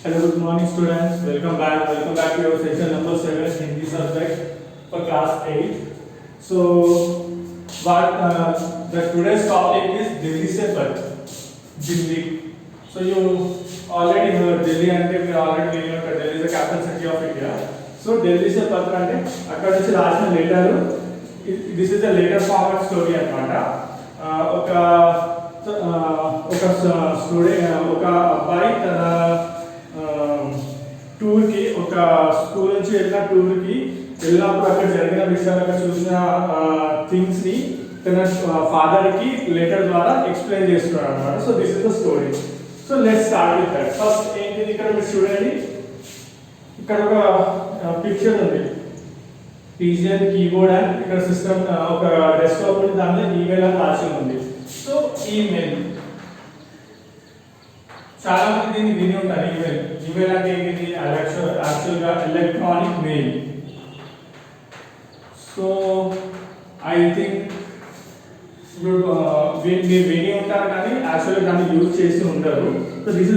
Hello, good morning students. Welcome back. Welcome back to your session number 7 Hindi subject for class 8. So, the today's topic is Delhi se Pach. Delhi. So you already heard Delhi ante మీరు already know that Delhi is the capital city of India. So Delhi se Pach ante అక్కడ నుంచి రాసిన letter. This is a letter format story అన్నమాట. ఒక student ఒక అబ్బాయి తన tour కి ఒక స్కూల్ నుంచి వెళ్ళిన టూర్ కి వెళ్ళినప్పుడు అక్కడ జరిగిన విషయాలు అక్కడ చూసిన థింగ్స్ ని తన ఫాదర్ కి లెటర్ ద్వారా ఎక్స్ప్లెయిన్ చేస్తున్నాడు అన్నమాట. So this is the story. So let's start with that. First ఏంటి ఇక్కడ మీరు చూడండి, ఇక్కడ ఒక పిక్చర్ ఉంది, పిజిఎన్ కీబోర్డ్ అండ్ ఇక్కడ సిస్టమ్ ఒక డెస్క్టాప్ ఉంది, దానిలో ఈమెయిల్ అని రాసి ఉంది. సో ఈమెయిల్ చాలా మంది దీన్ని విని ఉంటారు. ఈమెయిల్ అంటే ఏంటిది? యాక్చువల్గా electronic mail. So I think మీరు విని ఉంటారు కానీ యాక్చువల్గా దాన్ని యూజ్ చేసి ఉండరు. So this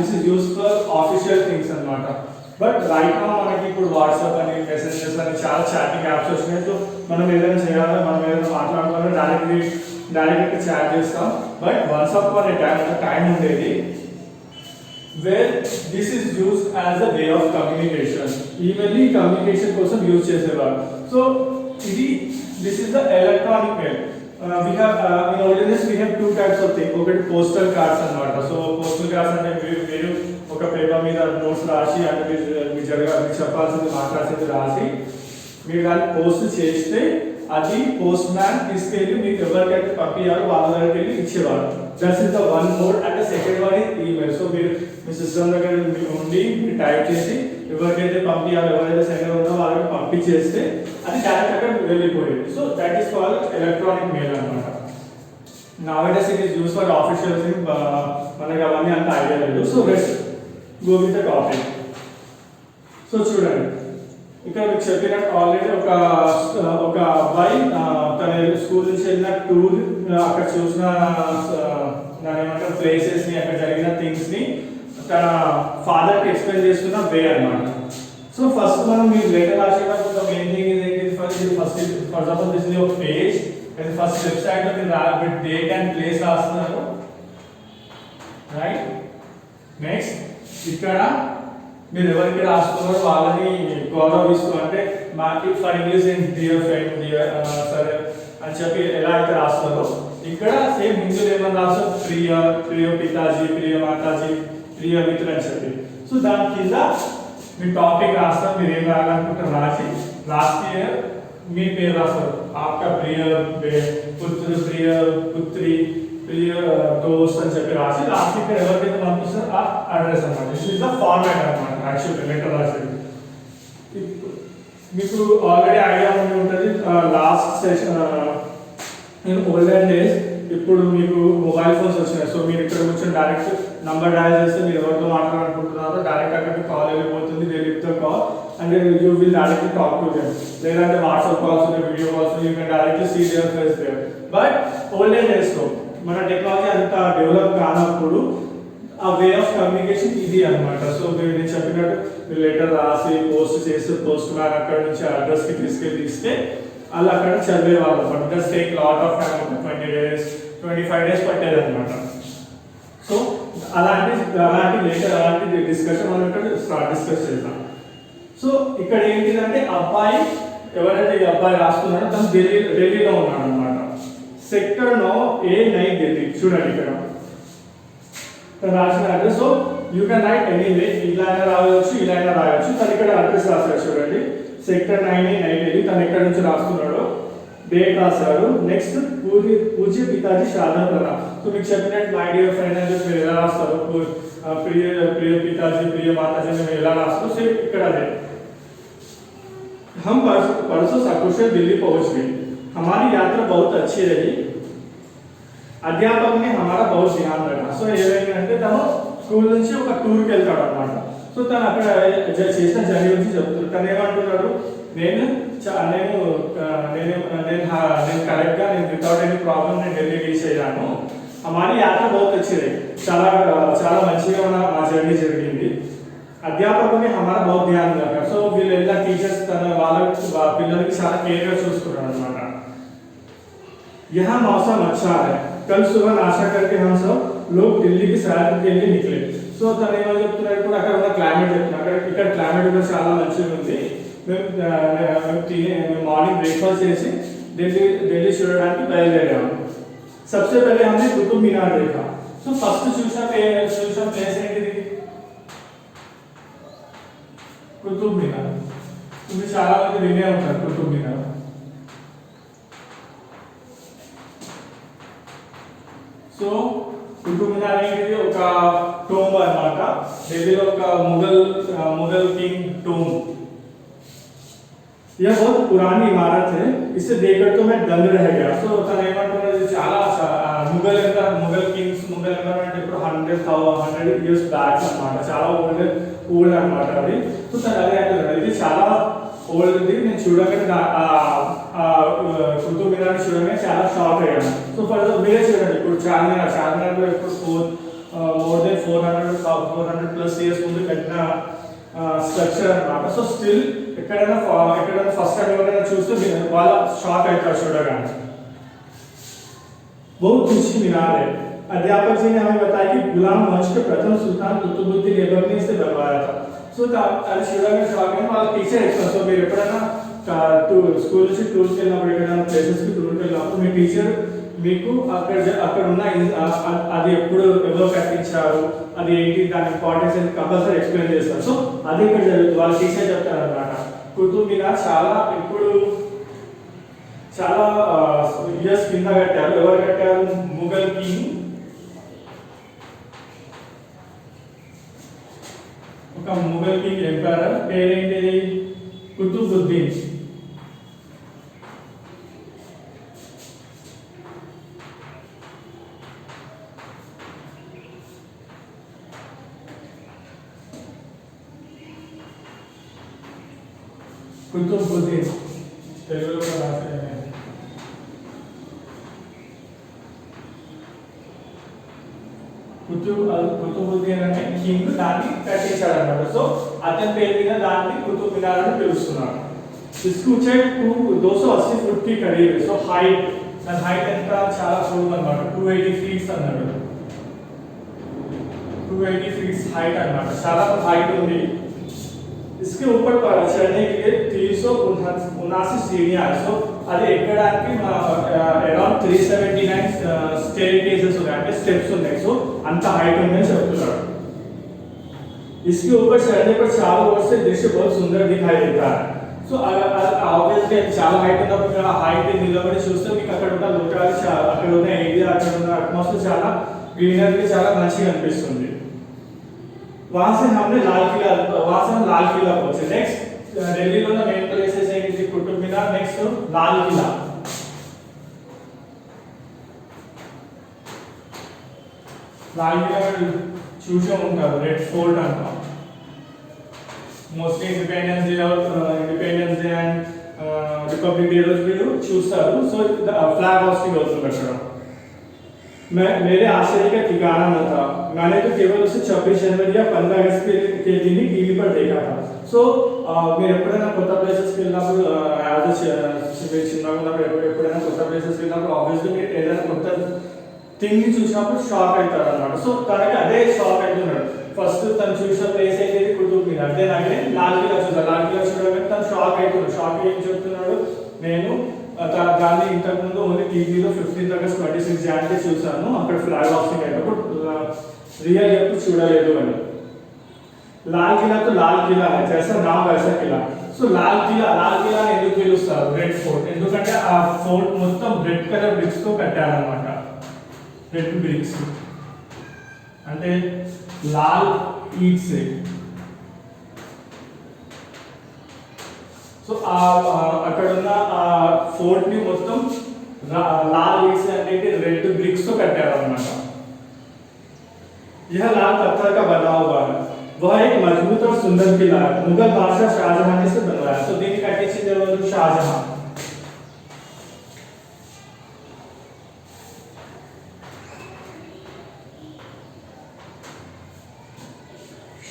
is use for official things అన్నమాట. బట్ రైట్ నౌ మనకి ఇప్పుడు వాట్సాప్ అని, మెసేజెస్ అని చాలా చాటింగ్ యాప్స్ వచ్చినాయి. సో మనం ఏదైనా చేయాలి, మనం ఏదైనా మాట్లాడుకోవాలి, డైరెక్ట్గా చాట్ చేస్తాం. But once upon A time ఉండేది where this is used as a way of communication. Email communication కోసం యూజ్ చేసేవారు. సో ఇది this is the electronic mail. We have in olden days we have two types of thing. ఒకటి postal cards అన్నమాట. So postal cards అంటే మీరు ఒక paper మీద notes రాసి అంటే మీరు చెప్పాల్సింది మాట్లాడాల్సింది రాసి మీరు దాన్ని పోస్ట్ చేస్తే అది పోస్ట్ మ్యాన్ తీసుకెళ్ళి మీకు ఎవరికైతే పంపించారో వాళ్ళ దగ్గరికి వెళ్ళి ఇచ్చేవారు. That is the one mode. And second one is email. So మీరు మీ సిస్టమ్ దగ్గర ఉండి మీరు టైప్ చేసి ఎవరికైతే పంపించాలో, ఎవరైతే సెండర్ ఉందో వాళ్ళకి పంపించేస్తే అది డైరెక్ట్ అక్కడ వెళ్ళిపోయేది. So that is called electronic mail అన్నమాట. Nowadays it is use for official thing. మనకి అవన్నీ అంత ఐడియా లేదు. So let's go with the topic. So చూడండి, ఇక్కడ మీకు చెప్పినట్టు ఆల్రెడీ ఒక అబ్బాయి తన స్కూల్ నుంచి వెళ్ళిన టూర్, అక్కడ చూసిన దాని ఏమంటారు ప్లేసెస్ ని, అక్కడ జరిగిన థింగ్స్ ని తన ఫాదర్ కి ఎక్స్ప్లెయిన్ చేస్తున్న వే అన్నమాట. సో ఫస్ట్ మనం మీరు లెటర్ రాసేటప్పుడు మెయిన్ థింగ్ ఇది first for example this is your page and first left side లో మీరు డేట్ అండ్ ప్లేస్ రాస్తున్నారు, రైట్? నెక్స్ట్ ఇక్కడ మీరు ఎవరికి రాస్తున్నారో వాళ్ళని గౌరవిస్తూ, అంటే మాకి for English dear friend, dear సరే అని చెప్పి ఎలా అయితే రాస్తారో ఇక్కడ సేమ్ హిందీలో ఏమన్నా రాస్తారు, ప్రియ, ప్రియ పితాజీ, ప్రియ మాతాజీ, ప్రియ మిత్రులు అని చెప్పి. సో దాని కింద మీ టాపిక్ రాస్తారు, మీరు ఏం రాయాలనుకుంటారు రాసి లాస్ట్ మీ పేరు రాస్తారు. ఆప్కా ప్రియ పుత్ర, ప్రియ పుత్రి, ప్రియ దోస్త్ అని చెప్పి రాసి లాస్ట్ ఇక్కడ ఎవరికైతే పంపిస్తారు ఆ అడ్రస్ అన్నమాట. దిస్ ఇస్ ద ఫార్మాట్ అన్నమాట యాక్చువల్ లెటర్ రాసేది. మీకు ఆల్రెడీ ఐడియా ఉండి ఉంటుంది. Last session in olden days, ఇప్పుడు మీకు మొబైల్ ఫోన్స్ వచ్చినాయి. సో మీరు ఇక్కడ కూర్చొని డైరెక్ట్ నంబర్ డయల్ చేస్తే మీరు ఎవరితో మాట్లాడాలనుకుంటున్నారో డైరెక్ట్ అక్కడికి కాల్ వెళ్ళిపోతుంది, they lift the call and you will directly talk to them. లేదంటే వాట్సాప్ కాల్స్ ఉన్నాయి, వీడియో కాల్స్ ఉన్నాయి, you can directly see their face there. But olden డేస్లో మన టెక్నాలజీ అంత డెవలప్ కానప్పుడు ఆ వే ఆఫ్ కమ్యూనికేషన్ ఇది అన్నమాట. సో నేను చెప్పినట్టు లెటర్ రాసి పోస్ట్ చేసి పోస్ట్ మ్యాన్ అక్కడ నుంచి అడ్రస్ కి తీసుకెళ్ళి ఇస్తే వాళ్ళు అక్కడ చదివేవాళ్ళు. But does take lot of time, 20 days 25 days పట్టేది అనమాట. సో అలాంటి లెటర్ అలాంటి డిస్కషన్ మనం ఇక్కడ డిస్కస్ చేద్దాం. సో ఇక్కడ ఏంటిదంటే అబ్బాయి ఎవరైతే ఈ అబ్బాయి రాస్తున్నాడో తను ఢిల్లీలో ఉన్నాడు అనమాట. సెక్టర్ నో ఏ నై ఢిల్లీ. చూడండి ఇక్కడ రాసిన address. So you can write anyway, ఇలా అయినా రాయవచ్చు, ఇలా అయినా రాయవచ్చు. తను ఇక్కడ అడ్రస్ రాశాడు చూడండి, సెక్టర్ 9A ఢిల్లీ. తను ఎక్కడి నుంచి రాస్తున్నాడో డేట్ రాశాడు. నెక్స్ట్ పూజ్య పితాజీ శారదా ప్రణామ్. సో మీకు చెప్పినట్టు మై డియర్ ఫ్రెండ్ అని చెప్పి ఎలా రాస్తారు, ప్రియ ప్రియ పితాజీ, ప్రియ మాతాజీ మేము ఎలా రాస్తాం. సో ఇక్కడ అదే हम परसों सकुशल दिल्ली पहुंच गए. हमारी यात्रा बहुत अच्छी रही. అధ్యాపక్ ने हमारा बहुत ध्यान रखा. సో ఏమైందంటే తను స్కూల్ నుంచి ఒక టూర్కి వెళ్తాడు అనమాట. సో తను అక్కడ చేసిన జర్నీ గురించి చెప్తాడు. తను ఏమంటున్నాడు, నేను కరెక్ట్గా నేను వితౌట్ ఎనీ ప్రాబ్లం నేను ఢిల్లీ రీచ్ అయ్యాను. हमारी यात्रा बहुत अच्छी रही. చాలా మంచిగా మా జర్నీ జరిగింది. అధ్యాపకుని हमारा बहुत ध्यान रखा సో వీళ్ళెల్లా టీచర్స్ తన వాళ్ళ పిల్లలకి చాలా కేర్గా చూసుకున్నారు అన్నమాట. यहाँ मौसम अच्छा है कल सुबह नाश्ता करके हम सब लोग दिल्ली की सैर के लिए निकले. సో తను ఏమని చెప్తున్నారు ఇప్పుడు అక్కడ ఉన్న క్లైమేట్ చెప్తున్నారు. అక్కడ ఇక్కడ క్లైమేట్ కూడా చాలా మంచిగా ఉంది. మేము మార్నింగ్ బ్రేక్ఫాస్ట్ చేసి ఢిల్లీ చూడడానికి బయలుదేరాము. सबसे पहले हमने कुतुब मीनार देखा. సో ఫస్ట్ చూసిన ప్లేస్ ఏంటిది? కుతుబ్ మీనార్. మీరు చాలా మంది వినే ఉంటారు కుతుబ్ మీనార్. సో కుతుబ్ మీనార్ అనేది ఒక టోమ్ అన్నమాట. ఢిల్లీలో ఒక मुगल किंग टोम. यह बहुत पुरानी इमारत है. इसे देखकर तो मैं दंग रह गया. సో తన ఏమంటున్నారు చాలా ముగల్ కింగ్స్ ముగల్ అంటే ఇప్పుడు 100 ఇయర్స్ బ్యాక్ అన్నమాట. చాలా ఓల్డ్ అన్నమాట అది. సో తను అదే అంటున్నాడు ఇది చాలా ఓల్డ్ ఇది. నేను చూడగానే కుతుబ్ మీనార్ చూడగానే చాలా షాక్ అయ్యాను. సో ఫర్ మీరే చూడండి ఇప్పుడు చార్మినార్ ఇప్పుడు మోర్ దెన్ 400 ప్లస్ ఇయర్స్ ముందు కట్టిన స్ట్రక్చర్ అన్నమాట. సో స్టిల్ ఎక్కడైనా ఫస్ట్ టైం ఎవరైనా చూస్తే వాళ్ళ షాక్ అవుతారు చూడగానే. बहुत ऊंची मीनार है. अध्यापक जी ने हमें बताया कि गुलाम वंश के प्रथम सुल्तान कुतुबुद्दीन ऐबक ने इसे बनवाया था. సో అది చూడగానే షాక్ అయ్యి వాళ్ళ టీచర్ చెప్తారు. సో మీరు ఎప్పుడైనా స్కూల్ నుంచి టూర్కి వెళ్ళినప్పుడు ఎక్కడైనా ప్లేసెస్కి టూర్కి వెళ్ళినప్పుడు మీ టీచర్ మీకు అక్కడ ఉన్న అది ఎవరు కట్టించారు అది ఏంటి దాని ఇంపార్టెన్స్ ఏంటి కంపల్సరీ ఎక్స్ప్లెయిన్ చేస్తారు. సో అది ఇక్కడ జరుగుతుంది. వాళ్ళ టీచర్ చెప్తారు అనమాట. కుతుబ్ మీనార్ చాలా ఇయర్స్ కింద కట్టారు. ఎవరు కట్టారు? ముగల్ కింగ్ ఎంపైరర్ పేరేంటిది? కుతుబుద్దీన్. కుతుబుద్దీన్ తెలుగులో రాశారు. కుతుబుద్దీన్ అనే కింగ్ దాన్ని కట్టించాడు అన్నమాట. సో అతని పేరు మీద దాన్ని కుతుబ్ మీనార్ అని పిలుస్తున్నారు. इसकी ऊंचाई 280 फुट की करीब है. సో హైట్ ఎంత? చాలా పొడవు అన్నమాట. 280 ఫీట్స్ అన్నాడు. 280 ఫీట్స్ హైట్ అన్నమాట. చాలా హైట్ ఉంది. इसके ऊपर चढ़ने के लिए 379 सीढ़ियां हैं. సో అది ఎక్కడానికి అరౌండ్ 379 స్టేర్ కేసెస్ ఉన్నాయి అంటే స్టెప్స్ ఉన్నాయి. సో అంత హైట్ ఉందని చెప్తున్నారు. इसके ऊपर चढ़ने पर चारों ओर से दृश्य बहुत सुंदर दिखाई देता है. సో ఆబ్వియస్లీ చాలా హైట్ ఉన్నప్పుడు ఆ హైట్ నిలబడి చూస్తే మీకు అక్కడ ఉన్న లోకాలు అక్కడ ఉన్న ఏరియా అక్కడ ఉన్న అట్మాస్ఫియర్ చాలా గ్రీనరీ చాలా మంచిగా అనిపిస్తుంది. वहां से हम लाल किला पहुंचे. नेक्स्ट दिल्ली में मेन प्लेसेस है कि कुतुब मीनार. नेक्स्ट लाल किला. చూసే ఉంటారు రెడ్ ఫోర్ట్ అంట. Mostly independence day and republic day రోజు మీరు చూస్తారు. సో ఫ్లాగ్ హాస్టింగ్ అవుతుంది అక్కడ. मेरे आश्चर्य का ठिकाना न था. मैंने तो केवल उसे 26 जनवरी या 15 अगस्त के दिन ही टीवी पर देखा था. సో మీరు ఎప్పుడైనా కొత్త ప్లేసెస్కి వెళ్ళినప్పుడు చిన్నగా ఉన్నప్పుడు ఎప్పుడైనా కొత్త ప్లేసెస్కి వెళ్ళినప్పుడు ఆబ్వియస్లీ మీరు ఏదైనా కొత్త థింగ్ని చూసినప్పుడు షాక్ అవుతారు అనమాట. సో తనకి అదే షాక్ అవుతున్నాడు. ఫస్ట్ తను చూసిన ప్లేస్ అయితే కుతుబ్ మీనార్. దెన్ అగైన్ లాల్ కిలా చూసారు. లాల్ కిలా చూడగానే తను షాక్ అవుతున్నాడు. షాక్ ఏం చెప్తున్నాడు? నేను దాన్ని ఇంతకుముందు ఓన్లీ టీవీలో 15 ఆగస్ట్ 26 జాన్కి చూసాను. అక్కడ ఫ్లాగ్ హాస్టింగ్ అయినప్పుడు రియల్ ఎప్పుడు చూడలేదు అని. लाल किला तो लाल किला है जैसा नाम वैसा किला. సో లాల్ కిలా ఎందుకు పిలుస్తారు రెడ్ ఫోర్ట్? ఎందుకంటే ఆ ఫోర్ట్ మొత్తం రెడ్ కలర్ బ్రిక్స్ తో కట్టారన్నమాట. రెడ్ బ్రిక్స్ అంటే లాల్ ఈట్స్. సో అక్కడ ఉన్న ఆ ఫోర్ట్ ని మొత్తం లాల్ ఈట్స్ అంటే రెడ్ బ్రిక్స్ తో కట్టారన్నమాట. यह लाल पत्थर का बना हुआ है. वह एक मजबूत और सुंदर किला है. मुगल बादशाह शाहजहां ने इसे बनवाया. तो దీన్ని కట్టించింది ఎవరు? షాజహాన్.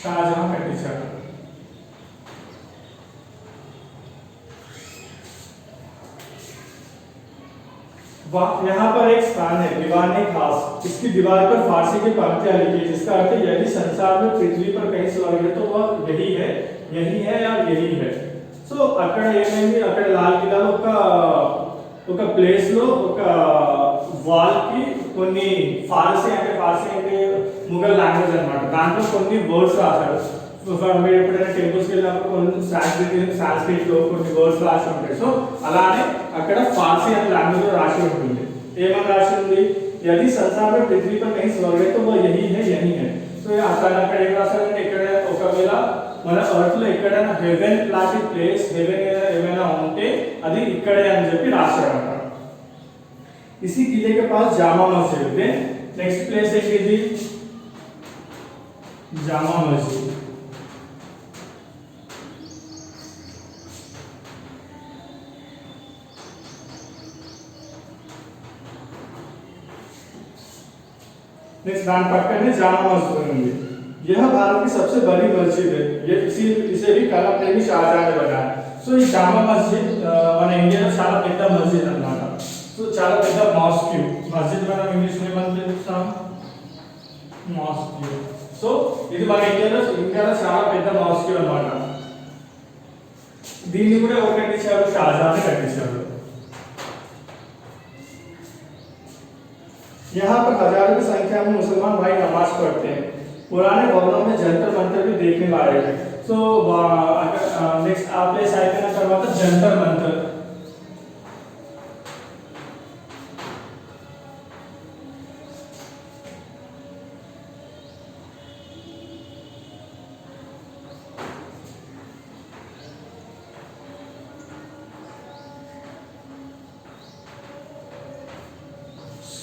షాజహాన్ కట్టించాడు. यहाँ पर एक स्थान है दीवानी खास, इसकी दीवार पर फारसी की पंक्तियां लिखी है, जिसका अर्थ यदि संसार में पृथ्वी पर कहीं स्वर्ग है तो वह यही है या यही है. సో అక్కడ ఏమైంది, అక్కడ లాల్ కిలాలో ఒక ప్లేస్ లో ఒక వాల్ కి కొన్ని ఫారసీ అంటే ముఘల్ లాంగ్వేజ్ అన్నమాట, దాంట్లో కొన్ని వర్డ్స్ రాశారు. మీరు ఎప్పుడైనా టెంపుల్స్కి వెళ్ళినప్పుడు కొన్ని సాంస్క్రిట్ లో కొన్ని వర్డ్స్ రాసి ఉంటాయి. సో అలానే అక్కడ फारसी అనే లాంగ్వేజ్ లో రాసి ఉంటుంది. ఏమని రాసి ఉంది, यदि संसार में पृथ्वी पर कहीं स्वर्ग है तो वो यही है. సో అక్కడ ఏం రాశారంటే, ఇక్కడ ఒకవేళ మన ఎర్త్ లో ఎక్కడైనా హెవెన్ లాంటి ప్లేస్, హెవెన్ ఏమైనా ఉంటే అది ఇక్కడే అని చెప్పి రాశారన్నమాట. इसी किले के पास जामा मस्जिद है. नेक्स्ट प्लेस है जामा मस्जिद. नेक्स्ट दान पक्कन है जामा मस्जिद है. यह भारत की सबसे बड़ी मस्जिद है. इसे भी कला प्रेमी शाहजहां ने बनाया. సో ఈ జామా మస్జిద్ మన ఇండియాలో చాలా పెద్ద మస్జిద్ అన్నమాట. సో చాలా పెద్ద మాస్క్యూ. మస్జిద్ మనం ఇంగ్లీష్ లో ఏమని పిలుస్తాం, మాస్క్యూ. సో ఇది మన ఇండియాలో చాలా పెద్ద మాస్క్యూ అన్నమాట. దీన్ని కూడా ఎవరు కట్టించారు, షాజహాన్ కట్టించారు. यहाँ पर हजारों की संख्या में मुसलमान भाई नमाज पढ़ते हैं. पुराने भवनों में जंतर मंतर भी देखने वाले हैं. సో నెక్స్ట్ ఆ ప్లేస్ అయిపోయిన తర్వాత జంతర్ మంతర్.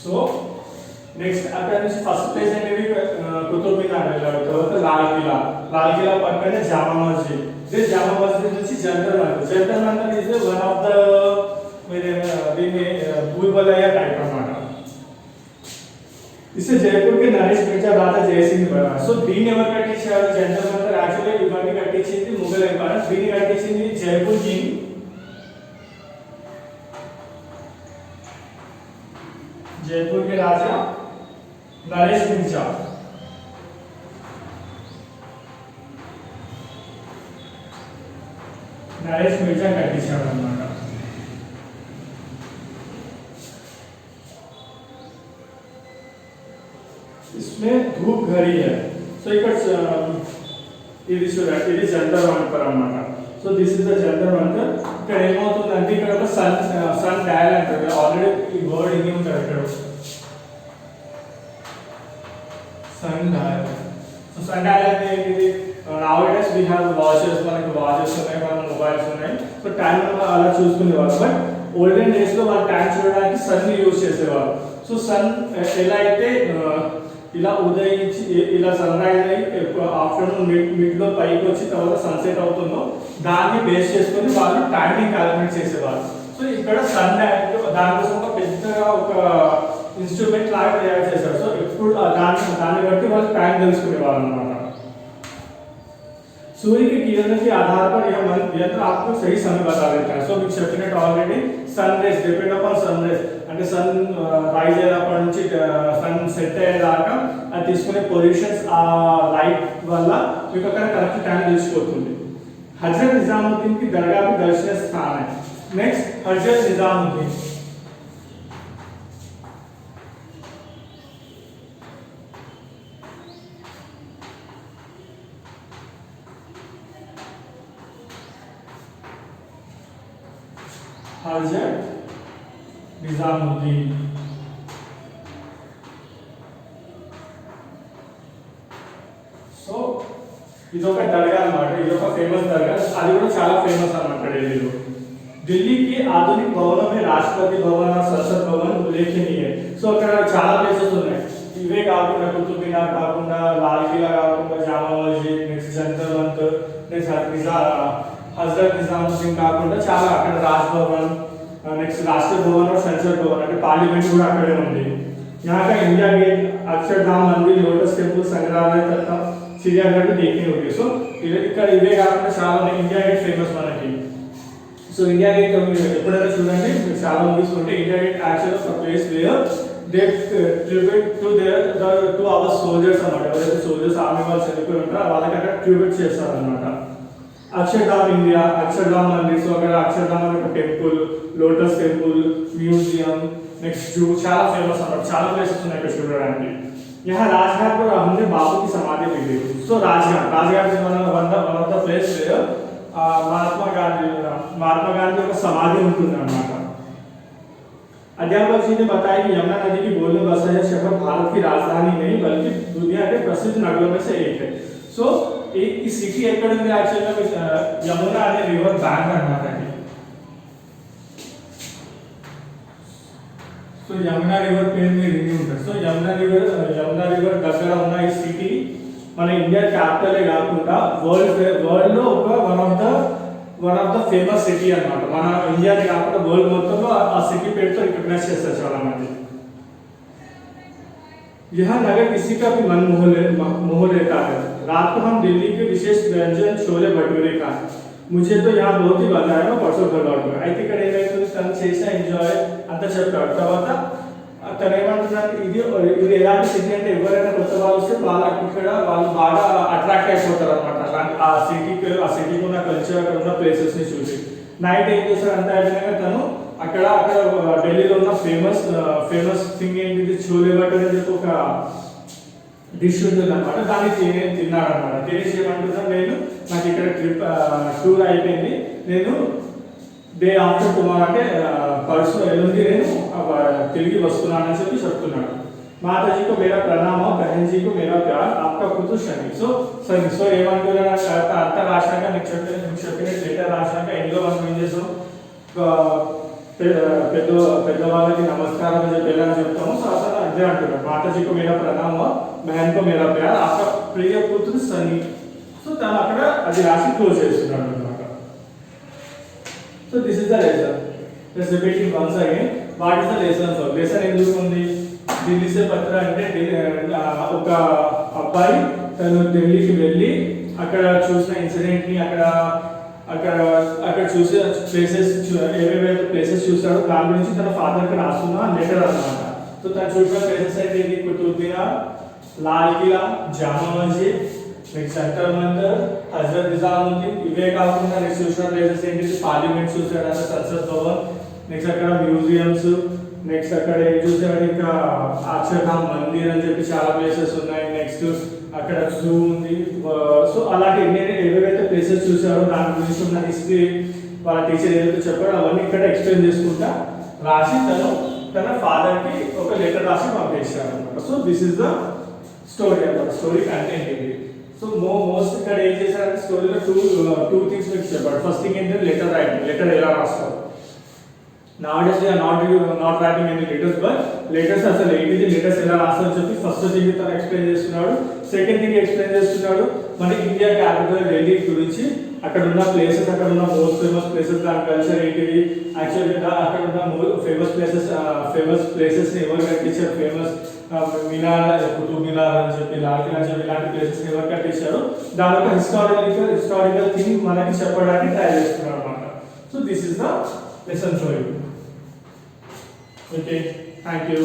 సో నెక్స్ట్ అక్కడ నుంచి ఫస్ట్ ప్లేస్ అనేది కుతుబ్ మినార్ వెళ్ళాడు. తర్వాత లాల్ కిలా పక్కనే జామా మస్జిద్. జామా మస్జిద్ నుంచి Jantar Mantar is one of the దీన్ని భూల్భులయ్యా టైప్ అన్నమాట. इसे जयपुर के नरेश मिर्जा राजा जयसिंह बनाया. సో దీన్ని ఎవరు కట్టించారు, జంతర్ మంతర్ యాక్చువల్లీ ఇవన్నీ కట్టించింది ముఘల్ ఎంపైర్. దీన్ని కట్టించింది జైపూర్ కింగ్ जयपुर के राजा नरेश मिर्जा. कट्टिंచాడు అన్నమాట. इसमें धूप घड़ी है. సో ఇక్కడ ఇది చూడండి, ఇది జంతర్ మంతర్ అన్నమాట. So this is the Jantar Mantar. ఇక్కడ ఏమవుతుందంటే, ఇక్కడ ఒక సన్ డయల్ అంటారు, ఆల్రెడీ ఈ వర్డ్ ఇన్ని ఉంటారు ఇక్కడ, sundial. So sundial అంటే ఏంటిది, నౌడేస్ వి హావ్ వాచెస్, మనకి వాచెస్ ఉన్నాయి, మన మొబైల్స్ ఉన్నాయి. సో టైం అలా చూసుకునేవారు. బట్ ఓల్డెన్ డేస్ లో వాళ్ళు టైం చూడడానికి సన్ ని యూజ్ చేసేవారు. సో సన్ ఎలా అయితే ఇలా ఉదయించి ఇలా సన్ రైజ్ అయ్యి ఆఫ్టర్నూన్ మిడ్ లో పైకి వచ్చి తర్వాత సన్సెట్ అవుతుందో దాన్ని బేస్ చేసుకొని వాళ్ళు టైమింగ్ క్యాలిక్యులేట్ చేసేవారు. సో ఇక్కడ సన్ దానికోసం ఒక పెద్దగా ఒక ఇన్స్ట్రుమెంట్ లాగా తయారు చేశారు. సో ఇప్పుడు దాన్ని బట్టి వాళ్ళు టైం తెలుసుకునేవారు అన్నమాట. सूर्य के किरणों के आधार पर यह यंत्र आपको सही समय बता देता है. సో మీకు చెప్పినట్టు already sun rays depend upon sun rays అంటే సన్ రైజ్ అయినప్పటి నుంచి సన్ సెట్ అయ్యేదాకా అది తీసుకునే పొజిషన్స్ ఆ లైట్ వల్ల మీకు అక్కడ కరెక్ట్ టైం తెలిసిపోతుంది. हजरत निजामुद्दीन की दरगाह भी दर्शनीय स्थान है. नेक्स्ट हजरत निजामुद्दीन. हजरत निजामुद्दीन సో ఇది ఒక దర్గా అన్నమాట. ఇది ఒక ఫేమస్ దర్గా, అది కూడా చాలా ఫేమస్ అన్నమాట ఢిల్లీలో. दिल्ली के आधुनिक भवनों में राष्ट्रपति भवन और संसद भवन उल्लेखनीय है. సో అక్కడ చాలా ప్లేసెస్ ఉన్నాయి. ఇవే కాకుండా కుతుబ్ మినార్ కాకుండా, లాల్ కిలా కాకుండా, జామా మస్జిద్, నెక్స్ట్ జంతర్ మంతర్, నెక్స్ట్ हजरत निजामुद्दीन కాకుండా చాలా అక్కడ రాజ్ భవన్, నెక్స్ట్ రాష్ట్ర భవన్ और संसद भवन అంటే పార్లమెంట్ కూడా అక్కడే ఉంది. यहाँ का इंडिया गेट, अक्षरधाम मंदिर, लोटस टेंपल, संग्रहालय तथा चिड़ियाघर भी देखने होगी. So ఇక్కడ ఇవే కాకుండా చాలా ఇండియా గేట్ ఫేమస్ మనకి. సో ఇండియా గేట్ ఎప్పుడైనా చూడండి చాలా మూవీస్ ఉంటాయి. ఇండియా గేట్ యాక్చువల్ ఒక place where they tribute to to our soldiers అన్నమాట. ఎవరైతే సోల్జర్స్ ఆర్మీ వాళ్ళు చనిపోయి ఉంటారో వాళ్ళకి అక్కడ ట్రిబ్యూట్ చేస్తారన్నమాట. అక్షర్ధామ్ ఇండియా, అక్షర్ధామ్ మందిర్. సో అక్కడ అక్షర్ధామ్ అనే ఒక temple, lotus temple, museum, next zoo చాలా ఫేమస్ అన్నమాట. చాలా ప్లేసెస్ ఉన్నాయి ఇక్కడ చూడడానికి. यहाँ राजघाट पर हमने बापू की समाधि भी ली. सो Rajghat is one of the place where Mahatma Gandhi का समाधि ఉంటుంది అన్నమాట. अध्यापक जी ने बताया कि यमुना नदी की बोलने बसा है शहर भारत की राजधानी नहीं बल्कि दुनिया के प्रसिद्ध नगरों में से एक है. सो ఈ సిటీ ఎక్కడ ఉంది యాక్చువల్గా యమునా అనే రివర్ బ్యాంక్ అన్నమాట. సో యమునా రివర్ పేరు మీద విని ఉంటారు. సో యమునా రివర్ దగ్గర ఉన్న ఈ సిటీ మన ఇండియా క్యాపిటలే కాకుండా వరల్డ్ లో ఒక one of the famous city అన్నమాట. మన ఇండియానే కాకుండా వరల్డ్ మొత్తంలో ఆ సిటీ పేరుతో రికగ్నైజ్ చేస్తారు చాలా మంది. यह नगर किसी का भी मन मोह लेता है. रात को हम दिल्ली के विशेष व्यंजन छोले भटूरे खाए. मुझे तो यहाँ बहुत ही मजा आया. परसों लौट गया అయితే ఇక్కడ ఏమైతుంది తను చేసిన ఎంజాయ్ అంతా చెప్పాడు. తర్వాత తను ఏమంటున్నాడు ఇది ఎలాంటి సిటీ అంటే ఎవరైనా కొత్త వాళ్ళు వస్తే వాళ్ళు బాగా అట్రాక్ట్ అయిపోతారు అనమాట. అలాంటి ఆ సిటీకి ఉన్న కల్చర్ అక్కడ ఉన్న ప్లేసెస్ ని చూసి నైట్ ఏం చేస్తాడు అంతా అయిపోయినాక తను అక్కడ ఢిల్లీలో ఉన్న ఫేమస్ థింగ్ ఏంటిది చోలే భటూరే అని చెప్పి ఒక డిష్ ఉంటుంది అనమాట. దాన్ని తిన్నాడు అనమాట. తినేసి ఏమంటున్నాను నేను నాకు ఇక్కడ టూర్ అయిపోయింది, నేను డే ఆఫ్టర్ టుమారో అంటే పర్సు ఎల్లుండి నేను తిరిగి వస్తున్నానని చెప్పి చెప్తున్నాడు. माता जी को मेरा प्रणाम और बहन जी को मेरा प्यार, आपका पुत्र शनि. సో ఏమంటున్నాడు అంత రాశాక చెప్పిన లెటర్ రాశాక ఇంట్లో మనం ఏం చేస్తాం పెద్దవాళ్ళకి నమస్కారం అని చెప్పి ఎలా చెప్తాము. సో అసలు అదే అంటున్నాడు మాతాజీకు మేరా ప్రణామ బహన్ కో మేరా ప్యార్ ఆప్కా ప్రియ పుత్ర సని. సో తను అక్కడ అది రాసి క్లోజ్ చేస్తున్నాడు అన్నమాట. So this is the lesson. Let's repeat it once again. What is the lesson? So lesson ఎందుకు ఉంది? ఢిల్లీ సే పత్ర అంటే ఒక అబ్బాయి తను ఢిల్లీకి వెళ్ళి అక్కడ చూసిన ఇన్సిడెంట్ ని అక్కడ చూసే ప్లేసెస్ ఏవేవైతే ప్లేసెస్ చూసాడో దాని గురించి తన ఫాదర్ కి రాస్తున్న లెటర్ అన్నమాట. సో తను చూసిన ప్లేసెస్ అయితే ఇది కుతుబ్ మినార్, లాల్ కిలా, జామా మస్జిద్, నెక్స్ట్ జంతర్ మంతర్, హజరత్ నిజాముద్దీన్. ఇవే కాకుండా నెక్స్ట్ చూసిన ప్లేసెస్ ఏంటి పార్లమెంట్ చూసాడు, అంటే సంసద్ భవన్, నెక్స్ట్ అక్కడ మ్యూజియంస్, నెక్స్ట్ అక్కడ ఏం చూసాడు ఇంకా అక్షర్ధామ్ మందిర్ అని చెప్పి చాలా ప్లేసెస్ ఉన్నాయి. నెక్స్ట్ అక్కడ జూ ఉంది. సో అలాంటి ఏవేవైతే ప్లేసెస్ చూసారో దాని గురించి ఉన్న హిస్టరీ వాళ్ళ టీచర్ ఏదైతే చెప్పాడో అవన్నీ ఇక్కడ ఎక్స్ప్లెయిన్ చేసుకుంటా రాసి తన ఫాదర్ కి ఒక లెటర్ రాసి పంపించాడు అనమాట. So this is the story అన్నమాట. స్టోరీ కంటెంట్ ఇది. సో మోస్ట్ ఇక్కడ ఏం చేశారంటే స్టోరీలో టూ థింగ్స్ మీకు చెప్పాడు. ఫస్ట్ థింగ్ ఏంటంటే లెటర్ రైటింగ్, లెటర్ ఎలా రాస్తారు. Nowadays we are not writing any letters, but letters అసలు ఏంటిది, లెటర్స్ ఎలా రాస్తారని చెప్పి ఫస్ట్ థింగ్ తను ఎక్స్ప్లెయిన్ చేస్తున్నాడు. సెకండ్ థింగ్ ఎక్స్ప్లెయిన్ చేస్తున్నాడు మన ఇండియా క్యాపిటల్ ఢిల్లీ గురించి, అక్కడ ఉన్న ప్లేసెస్, అక్కడ ఉన్న మోస్ట్ ఫేమస్ ప్లేసెస్, దాని కల్చర్ ఏంటిది, యాక్చువల్గా అక్కడ ఉన్న ఫేమస్ ప్లేసెస్ ని ఎవరు కట్టించారు, ఫేమస్ మినార్, కుతుబ్ మినార్ అని చెప్పి, లాల్ కిలా అని చెప్పి ఇలాంటి ప్లేసెస్ ఎవరు కట్టించారు, దాని ఒక హిస్టారికల్ థింగ్ మనకి చెప్పడానికి ట్రై చేస్తున్నాడు అనమాట. So this is the lesson for you. Okay, thank you.